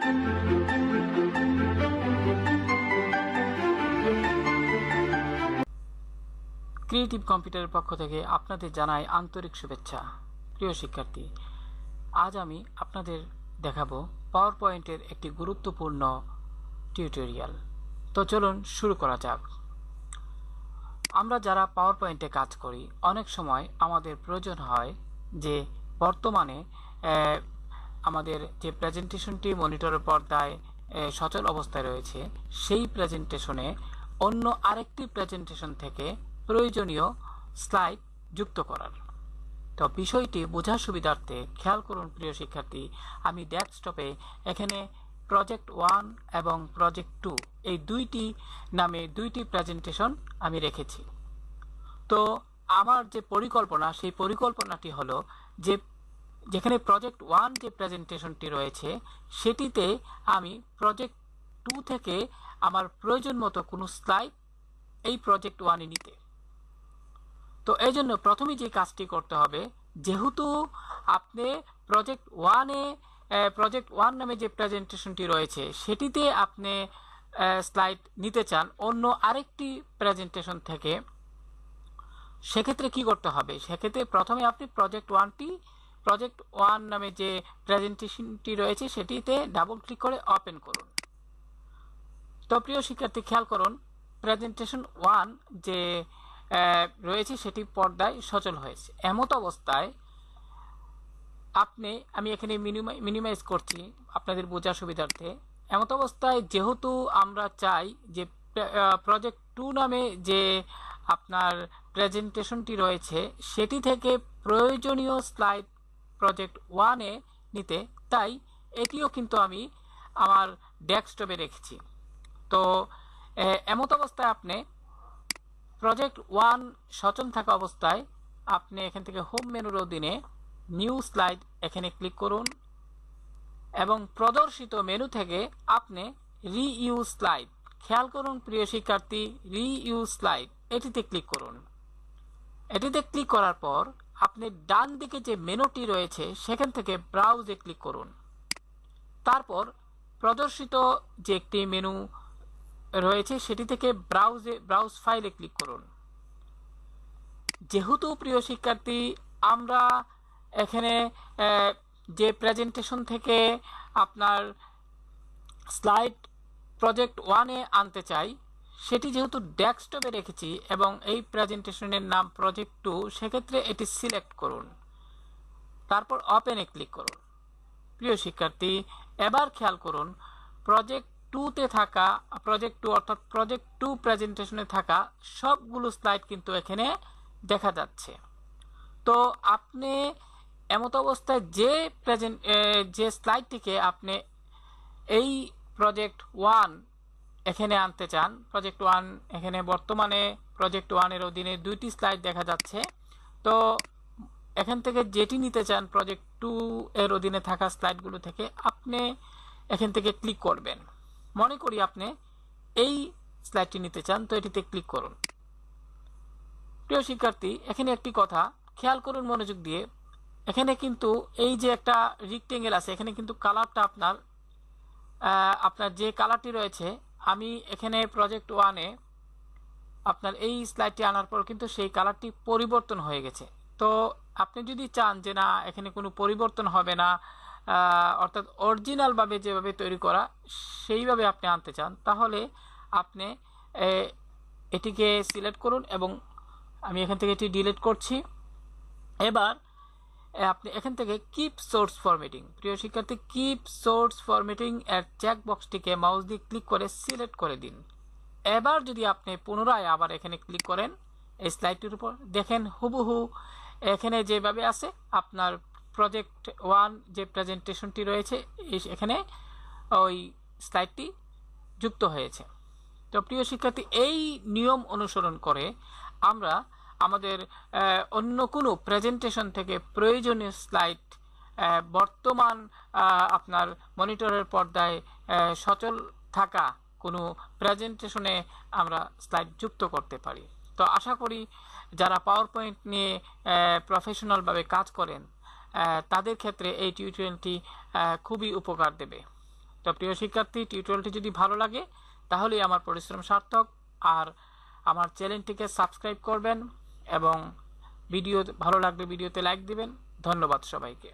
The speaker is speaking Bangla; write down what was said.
ক্রিয়েটিভ কম্পিউটারের পক্ষ থেকে আপনাদের জানাই আন্তরিক শুভেচ্ছা। প্রিয় শিক্ষার্থী, আজ আমি আপনাদের দেখাবো পাওয়ার পয়েন্টের একটি গুরুত্বপূর্ণ টিউটোরিয়াল। তো চলুন শুরু করা যাক। আমরা যারা পাওয়ার পয়েন্টে কাজ করি, অনেক সময় আমাদের প্রয়োজন হয় যে বর্তমানে আমাদের যে প্রেজেন্টেশনটি মনিটরের পর্দায় সচল অবস্থায় রয়েছে, সেই প্রেজেন্টেশনে অন্য আরেকটি প্রেজেন্টেশন থেকে প্রয়োজনীয় স্লাইড যুক্ত করার। তো বিষয়টি বোঝার সুবিধার্থে খেয়াল করুন প্রিয় শিক্ষার্থী, আমি ডেস্কটপে এখানে প্রজেক্ট 1 এবং প্রজেক্ট 2 এই দুইটি নামে দুইটি প্রেজেন্টেশন আমি রেখেছি। তো আমার যে পরিকল্পনা, সেই পরিকল্পনাটি হলো যে যেখানে প্রজেক্ট 1 যে প্রেজেন্টেশনটি রয়েছে, সেটিতে আমি প্রজেক্ট 2 থেকে আমার প্রয়োজন মতো কোনো স্লাইড এই প্রজেক্ট 1-এ নিতে। তো এই জন্য প্রথমেই যে কাজটি করতে হবে, যেহেতু আপনি প্রজেক্ট 1 নামে যে প্রেজেন্টেশনটি রয়েছে, সেটিতে আপনি স্লাইড নিতে চান অন্য আরেকটি প্রেজেন্টেশন থেকে, সেক্ষেত্রে কি করতে হবে? সেক্ষেত্রে প্রথমে আপনি প্রজেক্ট 1 নামে যে প্রেজেন্টেশনটি রয়েছে, সেটিতে ডাবল ক্লিক করে ওপেন করুন। তো প্রিয় শিক্ষার্থী, খেয়াল করুন, প্রেজেন্টেশন 1 যে রয়েছে সেটি পর্দায় সচল হয়েছে। এমত অবস্থায় আমি এখানে মিনিমাইজ করছি আপনাদের বোঝার সুবিধার্থে। এমত অবস্থায় যেহেতু আমরা চাই যে প্রজেক্ট 2 নামে যে আপনার প্রেজেন্টেশনটি রয়েছে, সেটি থেকে প্রয়োজনীয় স্লাইড প্রজেক্ট 1-এ নিতে, তাই এটিও কিন্তু আমি আমার ডেস্কটপে রেখেছি। তো এমত অবস্থায় আপনি প্রজেক্ট 1 সচল থাকা অবস্থায় আপনি এখান থেকে হোম মেনুর অধীনে নিউ স্লাইড এখানে ক্লিক করুন এবং প্রদর্শিত মেনু থেকে আপনি রিইউজ স্লাইড, খেয়াল করুন প্রিয় শিক্ষার্থী, রিইউজ স্লাইড এটিতে ক্লিক করুন। এটিতে ক্লিক করার পর আপনি ডান দিকে যে মেনুটি রয়েছে সেখান থেকে ব্রাউজে ক্লিক করুন। তারপর প্রদর্শিত যে একটি মেনু রয়েছে সেটি থেকে ব্রাউজ ফাইলে ক্লিক করুন। যেহেতু প্রিয় শিক্ষার্থী আমরা এখানে যে প্রেজেন্টেশন থেকে আপনার স্লাইড প্রজেক্ট 1-এ আনতে চাই, সেটি যেহেতু ডেস্কটপে রেখেছি এবং এই প্রেজেন্টেশনের নাম প্রজেক্ট 2, সেক্ষেত্রে এটি সিলেক্ট করুন, তারপর ওপেনে ক্লিক করুন। প্রিয় শিক্ষার্থী, এবার খেয়াল করুন, প্রজেক্ট 2-তে থাকা প্রজেক্ট 2 অর্থাৎ প্রজেক্ট 2 প্রেজেন্টেশনে থাকা সবগুলো স্লাইড কিন্তু এখানে দেখা যাচ্ছে। তো আপনি এমত অবস্থায় যে স্লাইডটিকে আপনি এই প্রজেক্ট 1 এখানে আনতে চান, প্রজেক্ট 1 এখানে বর্তমানে প্রজেক্ট 1-এর অধীনে দুইটি স্লাইড দেখা যাচ্ছে। তো এখান থেকে যেটি নিতে চান প্রজেক্ট 2-এর অধীনে থাকা স্লাইডগুলো থেকে, আপনি এখান থেকে ক্লিক করবেন। মনে করি আপনি এই স্লাইডটি নিতে চান, তো এটিতে ক্লিক করুন। প্রিয় শিক্ষার্থী, এখানে একটি কথা খেয়াল করুন মনোযোগ দিয়ে, এখানে কিন্তু এই যে একটা রেক্টেঙ্গেল আছে, এখানে কিন্তু কালারটা আপনার যে কালারটি রয়েছে, আমি এখানে প্রজেক্ট 1-এ আপনার এই স্লাইডটি আনার পর কিন্তু সেই কালারটি পরিবর্তন হয়ে গেছে। তো আপনি যদি চান যে না, এখানে কোনো পরিবর্তন হবে না, অর্থাৎ অরিজিনালভাবে যেভাবে তৈরি করা সেইভাবে আপনি আনতে চান, তাহলে আপনি এটিকে সিলেক্ট করুন এবং আমি এখান থেকে এটি ডিলিট করছি। এবার আপনি এখান থেকে কিপ সোর্স ফরম্যাটিং, প্রিয় শিক্ষার্থী, কিপ সোর্স ফরম্যাটিং এর চেক বক্সটিকে মাউস দিয়ে ক্লিক করে সিলেক্ট করে দিন। এবার যদি আপনি পুনরায় আবার এখানে ক্লিক করেন এই স্লাইডটির উপর, দেখেন হুবহু এখানে যেভাবে আছে আপনার প্রজেক্ট 1 যে প্রেজেন্টেশনটি রয়েছে এখানে ওই স্লাইডটি যুক্ত হয়েছে। তো প্রিয় শিক্ষার্থী, এই নিয়ম অনুসরণ করে আমরা আমাদের অন্য কোনো প্রেজেন্টেশন থেকে প্রয়োজনীয় স্লাইড বর্তমান আপনার মনিটরের পর্দায় সচল থাকা কোনো প্রেজেন্টেশনে আমরা স্লাইড যুক্ত করতে পারি। তো আশা করি যারা পাওয়ার পয়েন্ট নিয়ে প্রফেশনালভাবে কাজ করেন তাদের ক্ষেত্রে এই টিউটোরিয়ালটি খুবই উপকার দেবে। তো প্রিয় শিক্ষার্থী, টিউটোরিয়ালটি যদি ভালো লাগে তাহলেই আমার পরিশ্রম সার্থক। আর আমার চ্যানেলটিকে সাবস্ক্রাইব করবেন এবং ভিডিও ভালো লাগলে ভিডিওতে লাইক দিবেন। ধন্যবাদ সবাইকে।